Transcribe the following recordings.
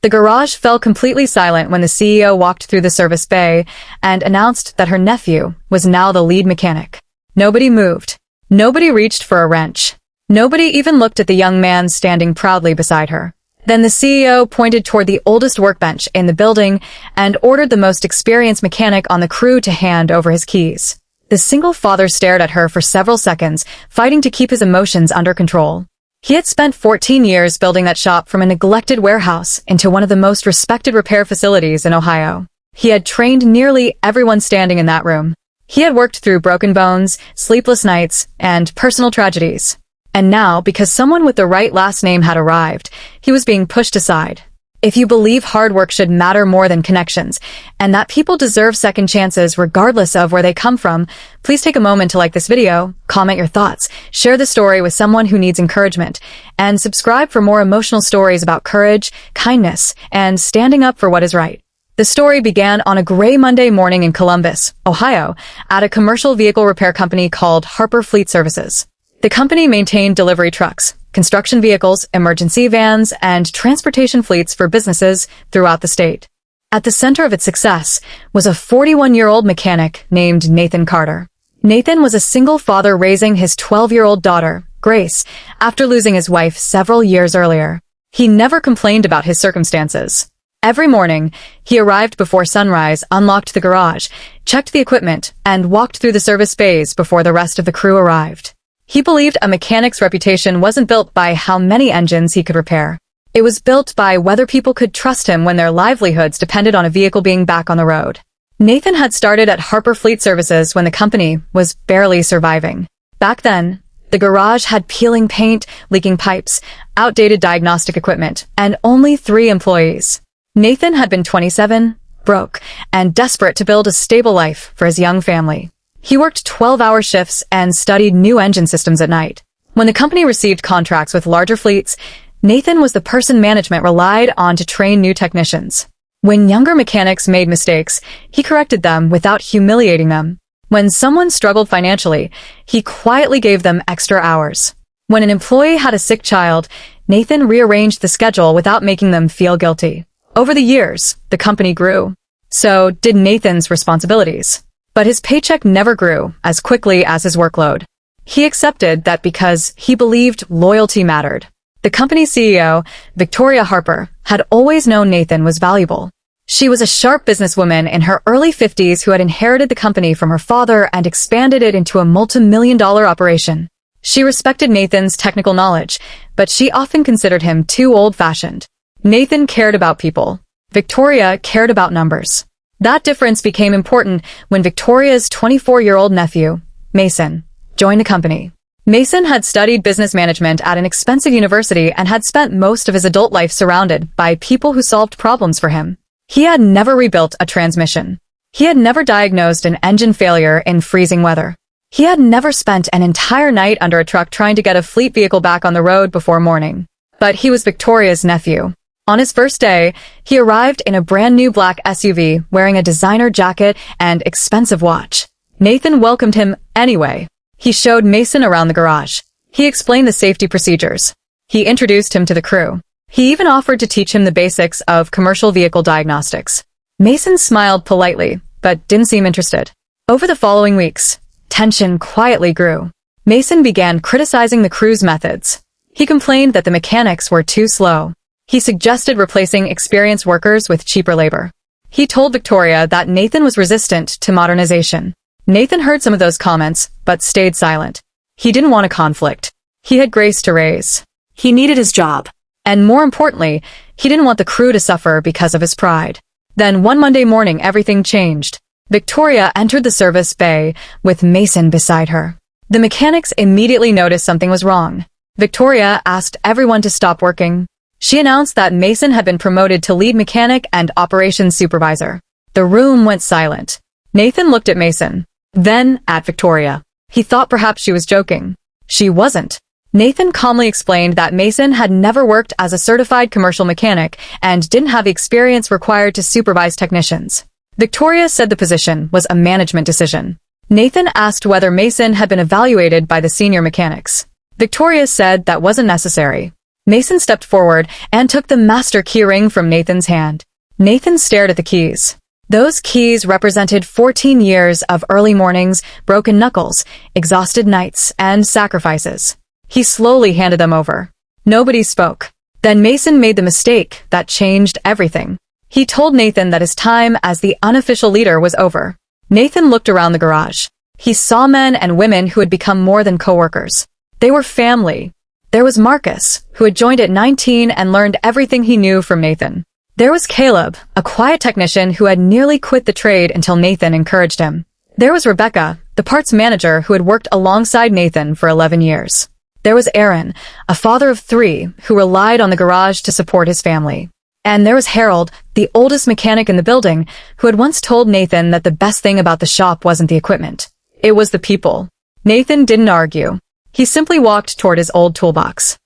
The garage fell completely silent when the CEO walked through the service bay and announced that her nephew was now the lead mechanic. Nobody moved. Nobody reached for a wrench. Nobody even looked at the young man standing proudly beside her. Then the CEO pointed toward the oldest workbench in the building and ordered the most experienced mechanic on the crew to hand over his keys. The single father stared at her for several seconds, fighting to keep his emotions under control. He had spent 14 years building that shop from a neglected warehouse into one of the most respected repair facilities in Ohio. He had trained nearly everyone standing in that room. He had worked through broken bones, sleepless nights, and personal tragedies. And now, because someone with the right last name had arrived, he was being pushed aside. If you believe hard work should matter more than connections, and that people deserve second chances regardless of where they come from, please take a moment to like this video, comment your thoughts, share the story with someone who needs encouragement, and subscribe for more emotional stories about courage, kindness, and standing up for what is right. The story began on a gray Monday morning in Columbus, Ohio, at a commercial vehicle repair company called Harper Fleet Services. The company maintained delivery trucks, construction vehicles, emergency vans, and transportation fleets for businesses throughout the state. At the center of its success was a 41-year-old mechanic named Nathan Carter. Nathan was a single father raising his 12-year-old daughter, Grace, after losing his wife several years earlier. He never complained about his circumstances. Every morning, he arrived before sunrise, unlocked the garage, checked the equipment, and walked through the service bays before the rest of the crew arrived. He believed a mechanic's reputation wasn't built by how many engines he could repair. It was built by whether people could trust him when their livelihoods depended on a vehicle being back on the road. Nathan had started at Harper Fleet Services when the company was barely surviving. Back then, the garage had peeling paint, leaking pipes, outdated diagnostic equipment, and only 3 employees. Nathan had been 27, broke, and desperate to build a stable life for his young family. He worked 12-hour shifts and studied new engine systems at night. When the company received contracts with larger fleets, Nathan was the person management relied on to train new technicians. When younger mechanics made mistakes, he corrected them without humiliating them. When someone struggled financially, he quietly gave them extra hours. When an employee had a sick child, Nathan rearranged the schedule without making them feel guilty. Over the years, the company grew. So did Nathan's responsibilities. But his paycheck never grew as quickly as his workload. He accepted that because he believed loyalty mattered. The company's CEO, Victoria Harper, had always known Nathan was valuable. She was a sharp businesswoman in her early 50s who had inherited the company from her father and expanded it into a multi-million-dollar operation. She respected Nathan's technical knowledge, but she often considered him too old-fashioned. Nathan cared about people. Victoria cared about numbers. That difference became important when Victoria's 24-year-old nephew, Mason, joined the company. Mason had studied business management at an expensive university and had spent most of his adult life surrounded by people who solved problems for him. He had never rebuilt a transmission. He had never diagnosed an engine failure in freezing weather. He had never spent an entire night under a truck trying to get a fleet vehicle back on the road before morning. But he was Victoria's nephew. On his first day, he arrived in a brand new black SUV wearing a designer jacket and expensive watch. Nathan welcomed him anyway. He showed Mason around the garage. He explained the safety procedures. He introduced him to the crew. He even offered to teach him the basics of commercial vehicle diagnostics. Mason smiled politely, but didn't seem interested. Over the following weeks, tension quietly grew. Mason began criticizing the crew's methods. He complained that the mechanics were too slow. He suggested replacing experienced workers with cheaper labor. He told Victoria that Nathan was resistant to modernization. Nathan heard some of those comments, but stayed silent. He didn't want a conflict. He had Grace to raise. He needed his job. And more importantly, he didn't want the crew to suffer because of his pride. Then one Monday morning, everything changed. Victoria entered the service bay with Mason beside her. The mechanics immediately noticed something was wrong. Victoria asked everyone to stop working. She announced that Mason had been promoted to lead mechanic and operations supervisor. The room went silent. Nathan looked at Mason, then at Victoria. He thought perhaps she was joking. She wasn't. Nathan calmly explained that Mason had never worked as a certified commercial mechanic and didn't have the experience required to supervise technicians. Victoria said the position was a management decision. Nathan asked whether Mason had been evaluated by the senior mechanics. Victoria said that wasn't necessary. Mason stepped forward and took the master key ring from Nathan's hand. Nathan stared at the keys. Those keys represented 14 years of early mornings, broken knuckles, exhausted nights, and sacrifices. He slowly handed them over. Nobody spoke. Then Mason made the mistake that changed everything. He told Nathan that his time as the unofficial leader was over. Nathan looked around the garage. He saw men and women who had become more than coworkers. They were family. There was Marcus, who had joined at 19 and learned everything he knew from Nathan. There was Caleb, a quiet technician who had nearly quit the trade until Nathan encouraged him. There was Rebecca, the parts manager who had worked alongside Nathan for 11 years. There was Aaron, a father of 3, who relied on the garage to support his family. And there was Harold, the oldest mechanic in the building, who had once told Nathan that the best thing about the shop wasn't the equipment. It was the people. Nathan didn't argue. He simply walked toward his old toolbox.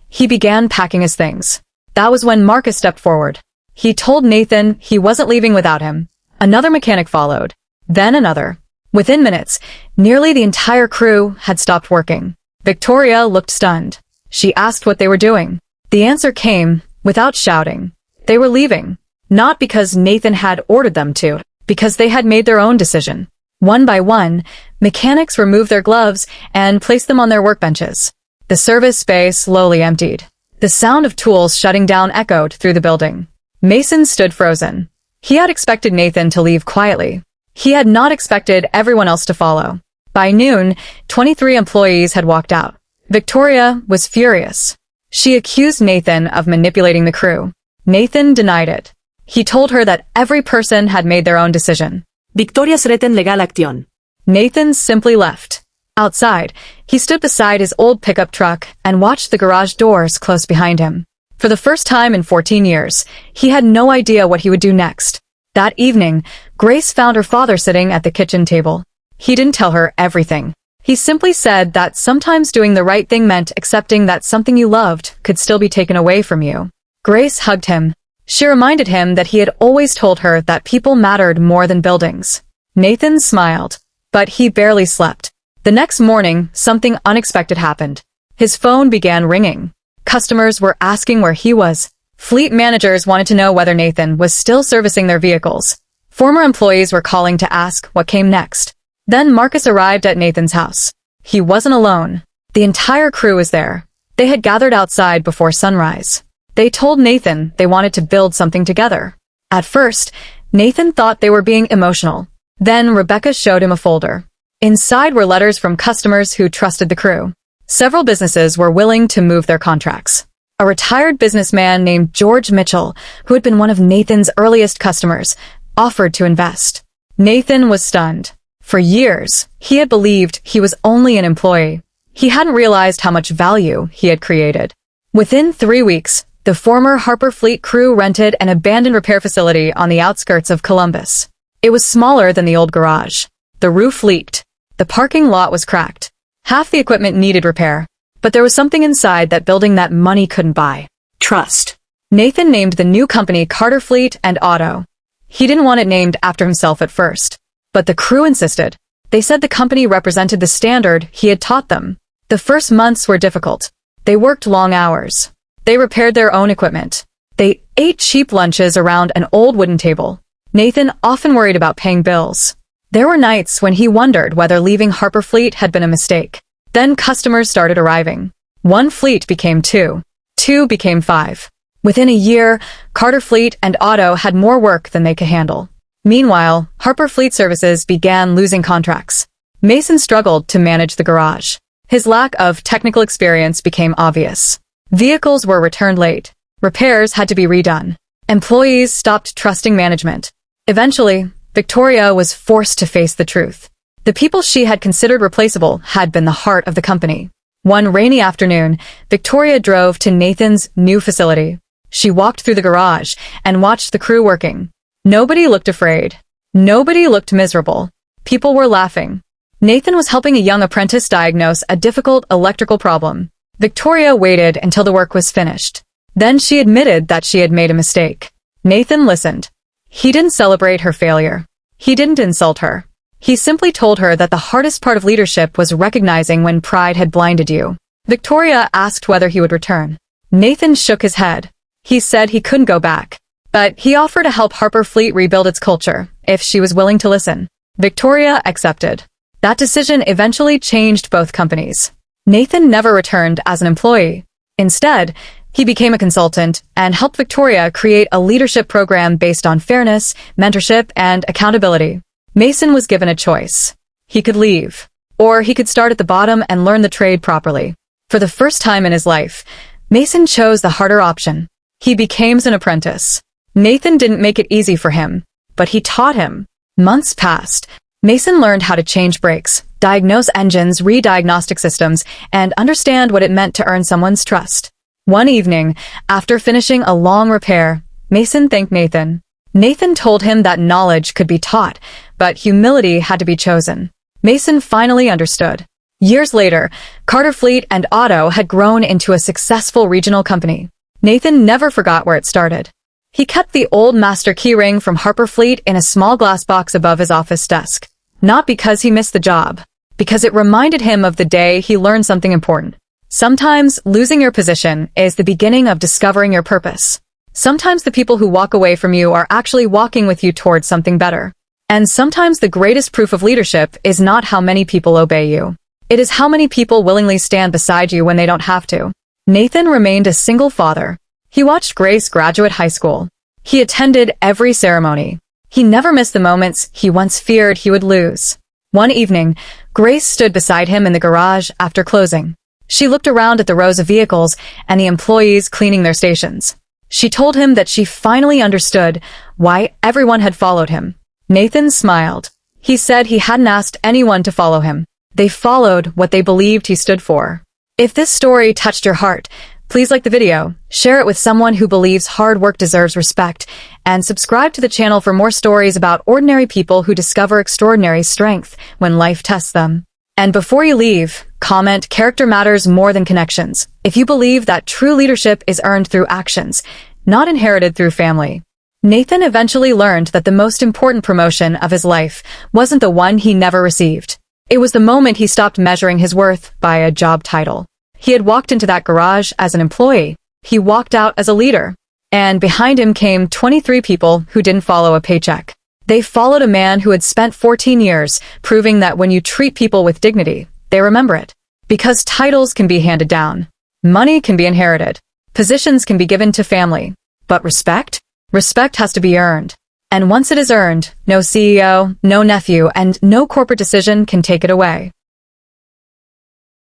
He began packing his things. That was when Marcus stepped forward. He told Nathan he wasn't leaving without him. Another mechanic followed. Then another. Within minutes, nearly the entire crew had stopped working. Victoria looked stunned. She asked what they were doing. The answer came without shouting. They were leaving. Not because Nathan had ordered them to, because they had made their own decision. One by one, mechanics removed their gloves and placed them on their workbenches. The service bay slowly emptied. The sound of tools shutting down echoed through the building. Mason stood frozen. He had expected Nathan to leave quietly. He had not expected everyone else to follow. By noon, 23 employees had walked out. Victoria was furious. She accused Nathan of manipulating the crew. Nathan denied it. He told her that every person had made their own decision. Victoria's written legal action. Nathan simply left. Outside, he stood beside his old pickup truck and watched the garage doors close behind him. For the first time in 14 years, he had no idea what he would do next. That evening, Grace found her father sitting at the kitchen table. He didn't tell her everything. He simply said that sometimes doing the right thing meant accepting that something you loved could still be taken away from you. Grace hugged him. She reminded him that he had always told her that people mattered more than buildings. Nathan smiled, but he barely slept. The next morning, something unexpected happened. His phone began ringing. Customers were asking where he was. Fleet managers wanted to know whether Nathan was still servicing their vehicles. Former employees were calling to ask what came next. Then Marcus arrived at Nathan's house. He wasn't alone. The entire crew was there. They had gathered outside before sunrise. They told Nathan they wanted to build something together. At first, Nathan thought they were being emotional. Then Rebecca showed him a folder. Inside were letters from customers who trusted the crew. Several businesses were willing to move their contracts. A retired businessman named George Mitchell, who had been one of Nathan's earliest customers, offered to invest. Nathan was stunned. For years, he had believed he was only an employee. He hadn't realized how much value he had created. Within 3 weeks, the former Harper Fleet crew rented an abandoned repair facility on the outskirts of Columbus. It was smaller than the old garage. The roof leaked. The parking lot was cracked. Half the equipment needed repair. But there was something inside that building that money couldn't buy. Trust. Nathan named the new company Carter Fleet and Auto. He didn't want it named after himself at first. But the crew insisted. They said the company represented the standard he had taught them. The first months were difficult. They worked long hours. They repaired their own equipment. They ate cheap lunches around an old wooden table. Nathan often worried about paying bills. There were nights when he wondered whether leaving Harper Fleet had been a mistake. Then customers started arriving. 1 fleet became 2. 2 became 5. Within a year, Carter Fleet and Auto had more work than they could handle. Meanwhile, Harper Fleet Services began losing contracts. Mason struggled to manage the garage. His lack of technical experience became obvious. Vehicles were returned late. Repairs had to be redone. Employees stopped trusting management. Eventually, Victoria was forced to face the truth. The people she had considered replaceable had been the heart of the company. One rainy afternoon, Victoria drove to Nathan's new facility. She walked through the garage and watched the crew working. Nobody looked afraid. Nobody looked miserable. People were laughing. Nathan was helping a young apprentice diagnose a difficult electrical problem. Victoria waited until the work was finished. Then she admitted that she had made a mistake. Nathan listened. He didn't celebrate her failure. He didn't insult her. He simply told her that the hardest part of leadership was recognizing when pride had blinded you. Victoria asked whether he would return. Nathan shook his head. He said he couldn't go back. But he offered to help Harper Fleet rebuild its culture, if she was willing to listen. Victoria accepted. That decision eventually changed both companies. Nathan never returned as an employee. Instead, he became a consultant and helped Victoria create a leadership program based on fairness, mentorship, and accountability. Mason was given a choice. He could leave, or he could start at the bottom and learn the trade properly. For the first time in his life, Mason chose the harder option. He became an apprentice. Nathan didn't make it easy for him, but he taught him. Months passed. Mason learned how to change brakes, diagnose engines, read diagnostic systems, and understand what it meant to earn someone's trust. One evening, after finishing a long repair, Mason thanked Nathan. Nathan told him that knowledge could be taught, but humility had to be chosen. Mason finally understood. Years later, Carter Fleet and Otto had grown into a successful regional company. Nathan never forgot where it started. He kept the old master keyring from Harper Fleet in a small glass box above his office desk. Not because he missed the job, because it reminded him of the day he learned something important. Sometimes losing your position is the beginning of discovering your purpose. Sometimes the people who walk away from you are actually walking with you towards something better. And sometimes the greatest proof of leadership is not how many people obey you. It is how many people willingly stand beside you when they don't have to. Nathan remained a single father. He watched Grace graduate high school. He attended every ceremony. He never missed the moments he once feared he would lose. One evening, Grace stood beside him in the garage after closing. She looked around at the rows of vehicles and the employees cleaning their stations. She told him that she finally understood why everyone had followed him. Nathan smiled. He said he hadn't asked anyone to follow him. They followed what they believed he stood for. If this story touched your heart, please like the video, share it with someone who believes hard work deserves respect, and subscribe to the channel for more stories about ordinary people who discover extraordinary strength when life tests them. And before you leave, comment, "Character matters more than connections," if you believe that true leadership is earned through actions, not inherited through family. Nathan eventually learned that the most important promotion of his life wasn't the one he never received. It was the moment he stopped measuring his worth by a job title. He had walked into that garage as an employee. He walked out as a leader. And behind him came 23 people who didn't follow a paycheck. They followed a man who had spent 14 years proving that when you treat people with dignity, they remember it. Because titles can be handed down. Money can be inherited. Positions can be given to family. But respect? Respect has to be earned. And once it is earned, no CEO, no nephew, and no corporate decision can take it away.